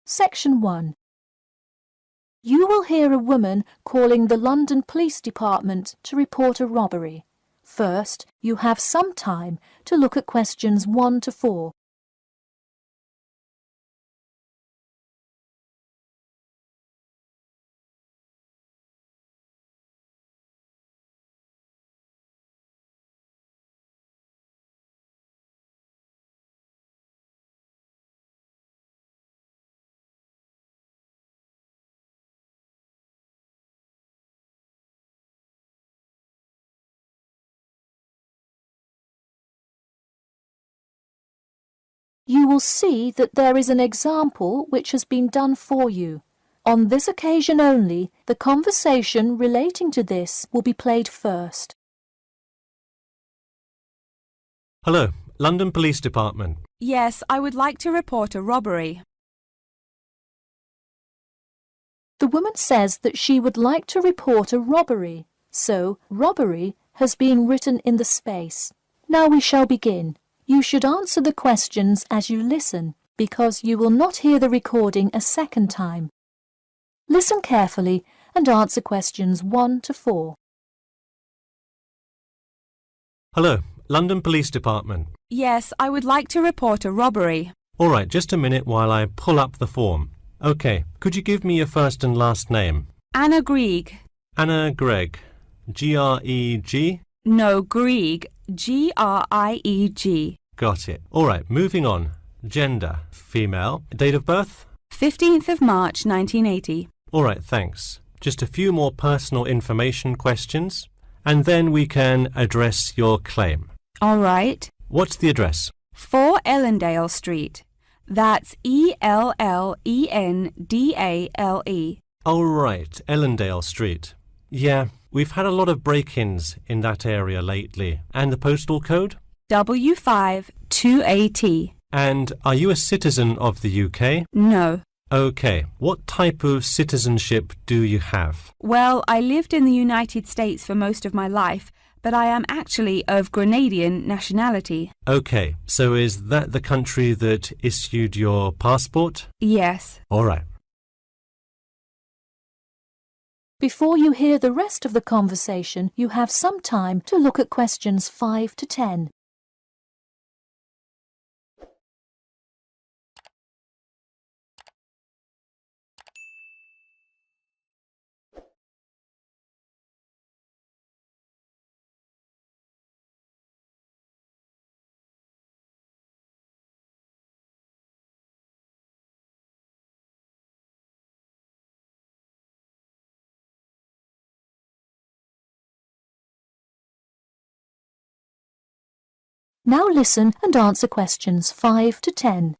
Section 1. You will hear a woman calling the London Police Department to report a robbery. First, you have some time to look at questions 1 to 4. You will see that there is an example which has been done for you. On this occasion only, the conversation relating to this will be played first. Hello, London Police Department. Yes, I would like to report a robbery. The woman says that she would like to report a robbery, so robbery has been written in the space. Now we shall begin. You should answer the questions as you listen, because you will not hear the recording a second time. Listen carefully and answer questions 1 to 4. Hello, London Police Department. Yes, I would like to report a robbery. All right, just a minute while I pull up the form. OK, could you give me your first and last name? Anna Grieg. Anna Gregg. G-R-E-G? No, Grieg. G-R-I-E-G. Got it. All right, moving on. Gender, female. Date of birth? 15th of March, 1980. All right, thanks. Just a few more personal information questions, and then we can address your claim. All right. What's the address? 4 Ellendale Street. That's E-L-L-E-N-D-A-L-E. Oh, right, Ellendale Street. Yeah, we've had a lot of break-ins in that area lately. And the postal code? W5 2AT. And are you a citizen of the UK? No. OK. What type of citizenship do you have? Well, I lived in the United States for most of my life, but I am actually of Grenadian nationality. OK. So is that the country that issued your passport? Yes. All right. Before you hear the rest of the conversation, you have some time to look at questions 5 to 10. Now listen and answer questions 5 to 10.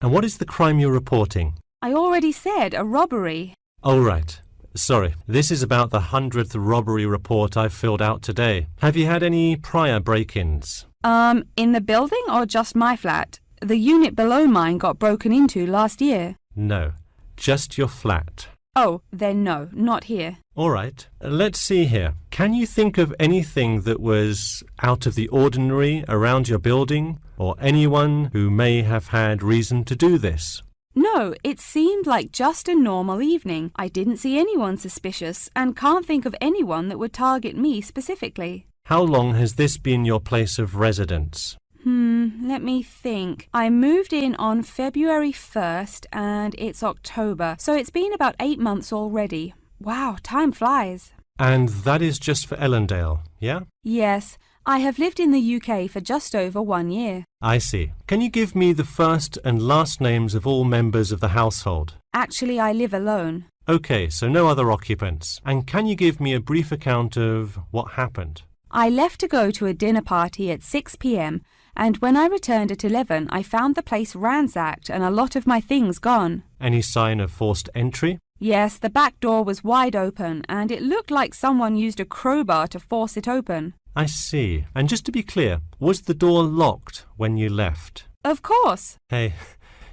And what is the crime you're reporting? I already said a robbery. Oh, right. Sorry. This is about the 100th robbery report I've filled out today. Have you had any prior break-ins? In the building or just my flat? The unit below mine got broken into last year. No, just your flat. Oh, then no, not here. All right. Let's see here. Can you think of anything that was out of the ordinary around your building, or anyone who may have had reason to do this? No, it seemed like just a normal evening. I didn't see anyone suspicious and can't think of anyone that would target me specifically. How long has this been your place of residence? Let me think. I moved in on February 1st and it's October, so it's been about 8 months already. Wow, time flies. And that is just for Ellendale, yeah? Yes, I have lived in the UK for just over 1 year. I see. Can you give me the first and last names of all members of the household? Actually, I live alone. OK, so no other occupants. And can you give me a brief account of what happened? I left to go to a dinner party at 6 p.m. and when I returned at 11, I found the place ransacked and a lot of my things gone. Any sign of forced entry? Yes, the back door was wide open and it looked like someone used a crowbar to force it open. I see. And just to be clear, was the door locked when you left? Of course. Hey,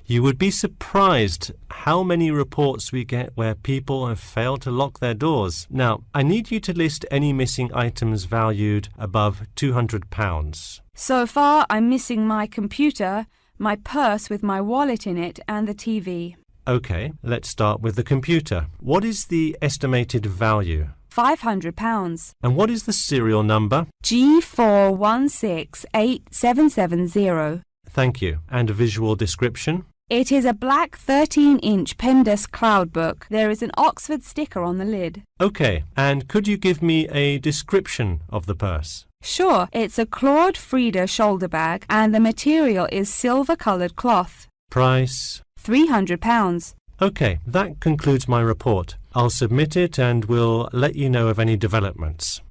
you would be surprised how many reports we get where people have failed to lock their doors. Now, I need you to list any missing items valued above £200. So far, I'm missing my computer, my purse with my wallet in it, and the TV. OK, let's start with the computer. What is the estimated value? £500. And what is the serial number? G41687770. Thank you. And a visual description? It is a black 13-inch PEMDAS cloud book. There is an Oxford sticker on the lid. OK, and could you give me a description of the purse? Sure, it's a Claude Frieda shoulder bag and the material is silver-coloured cloth. Price? £300. OK, that concludes my report. I'll submit it and we'll let you know of any developments.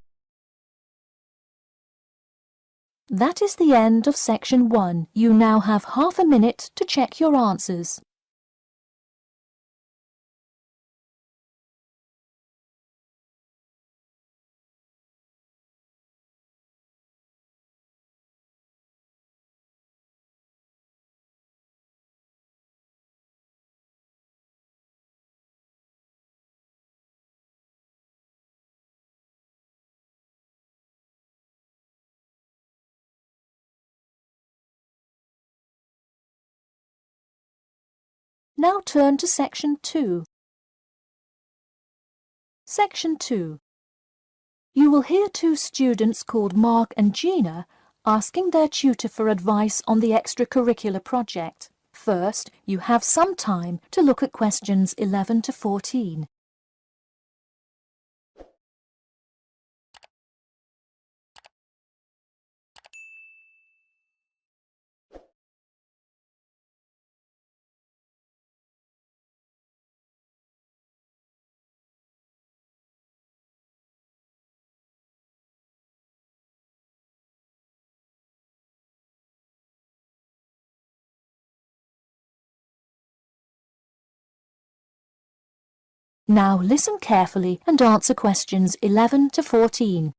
That is the end of section 1. You now have half a minute to check your answers. Now turn to section 2. Section 2. You will hear two students called Mark and Gina asking their tutor for advice on the extracurricular project. First, you have some time to look at questions 11 to 14. Now listen carefully and answer questions 11 to 14.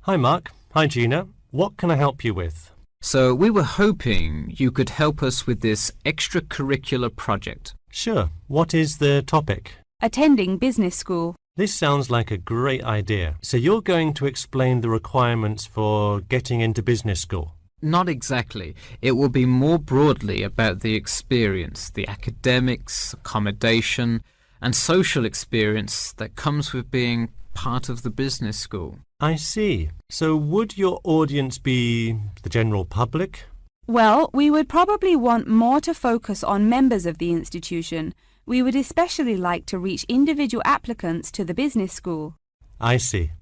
Hi Mark. Hi Gina. What can I help you with? So we were hoping you could help us with this extracurricular project. Sure. What is the topic? Attending business school. This sounds like a great idea. So you're going to explain the requirements for getting into business school? Not exactly. It will be more broadly about the experience, the academics, accommodation, and social experience that comes with being part of the business school. I see. So would your audience be the general public? Well, we would probably want more to focus on members of the institution. We would especially like to reach individual applicants to the business school. I see.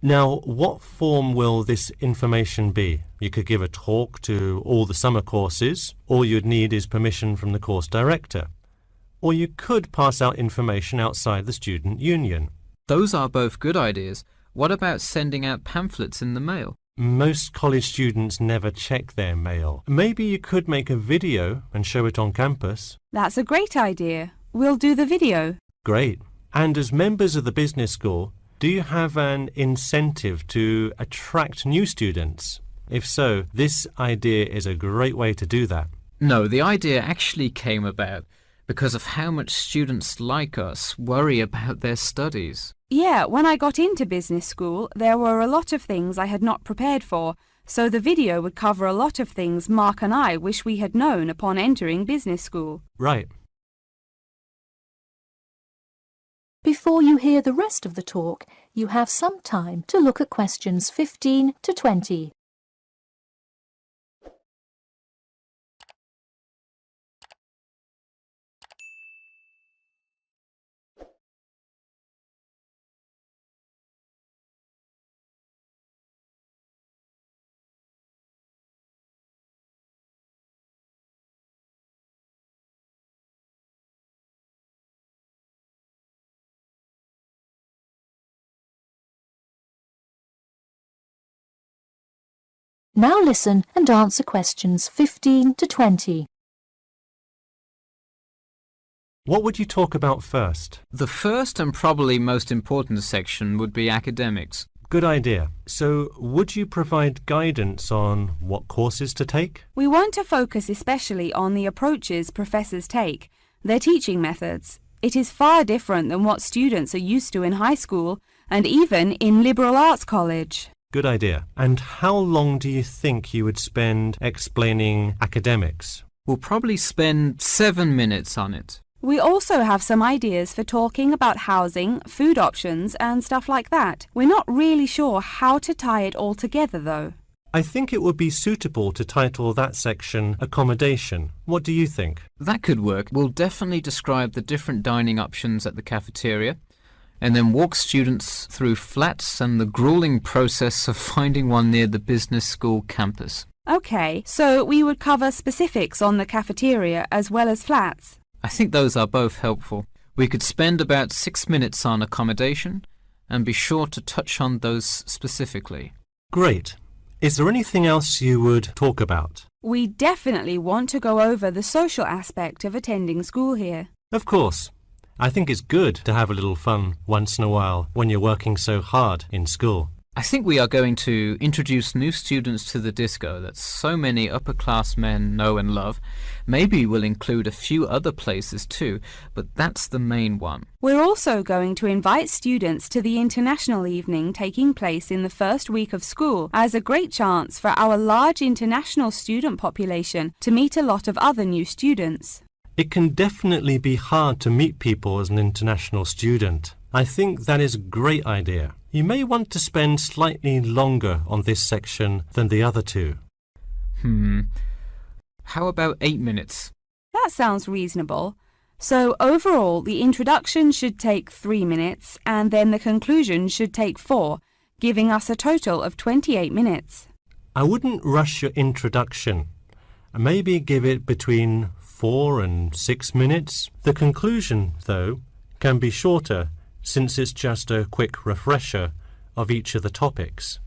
Now, what form will this information be? You could give a talk to all the summer courses. All you'd need is permission from the course director. Or you could pass out information outside the student union. Those are both good ideas. What about sending out pamphlets in the mail? Most college students never check their mail. Maybe you could make a video and show it on campus. That's a great idea. We'll do the video. Great. And as members of the business school, do you have an incentive to attract new students? If so, this idea is a great way to do that. No, the idea actually came about because of how much students like us worry about their studies. Yeah, when I got into business school, there were a lot of things I had not prepared for, so the video would cover a lot of things Mark and I wish we had known upon entering business school. Right. Before you hear the rest of the talk, you have some time to look at questions 15 to 20. Now listen and answer questions 15 to 20. What would you talk about first? The first and probably most important section would be academics. Good idea. So, would you provide guidance on what courses to take? We want to focus especially on the approaches professors take, their teaching methods. It is far different than what students are used to in high school and even in liberal arts college. Good idea. And how long do you think you would spend explaining academics? We'll probably spend 7 minutes on it. We also have some ideas for talking about housing, food options and stuff like that. We're not really sure how to tie it all together though. I think it would be suitable to title that section Accommodation. What do you think? That could work. We'll definitely describe the different dining options at the cafeteria, and then walk students through flats and the grueling process of finding one near the business school campus. Okay, so we would cover specifics on the cafeteria as well as flats. I think those are both helpful. We could spend about 6 minutes on accommodation and be sure to touch on those specifically. Great. Is there anything else you would talk about? We definitely want to go over the social aspect of attending school here. Of course. I think it's good to have a little fun once in a while when you're working so hard in school. I think we are going to introduce new students to the disco that so many upper-class men know and love. Maybe we'll include a few other places too, but that's the main one. We're also going to invite students to the international evening taking place in the first week of school as a great chance for our large international student population to meet a lot of other new students. It can definitely be hard to meet people as an international student. I think that is a great idea. You may want to spend slightly longer on this section than the other two. How about 8 minutes? That sounds reasonable. So overall, the introduction should take 3 minutes and then the conclusion should take 4, giving us a total of 28 minutes. I wouldn't rush your introduction. Maybe give it between 4 and 6 minutes. The conclusion, though, can be shorter since it's just a quick refresher of each of the topics.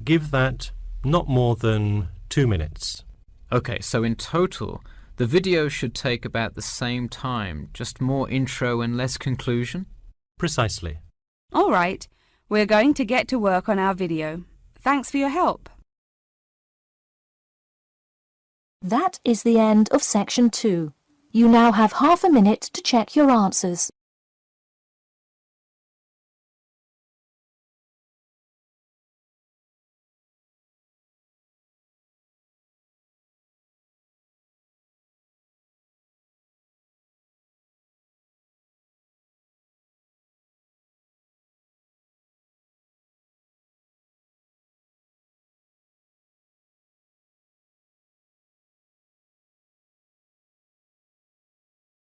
Give that not more than 2 minutes. Okay, so in total, the video should take about the same time, just more intro and less conclusion? Precisely. All right, we're going to get to work on our video. Thanks for your help. That is the end of section 2. You now have half a minute to check your answers.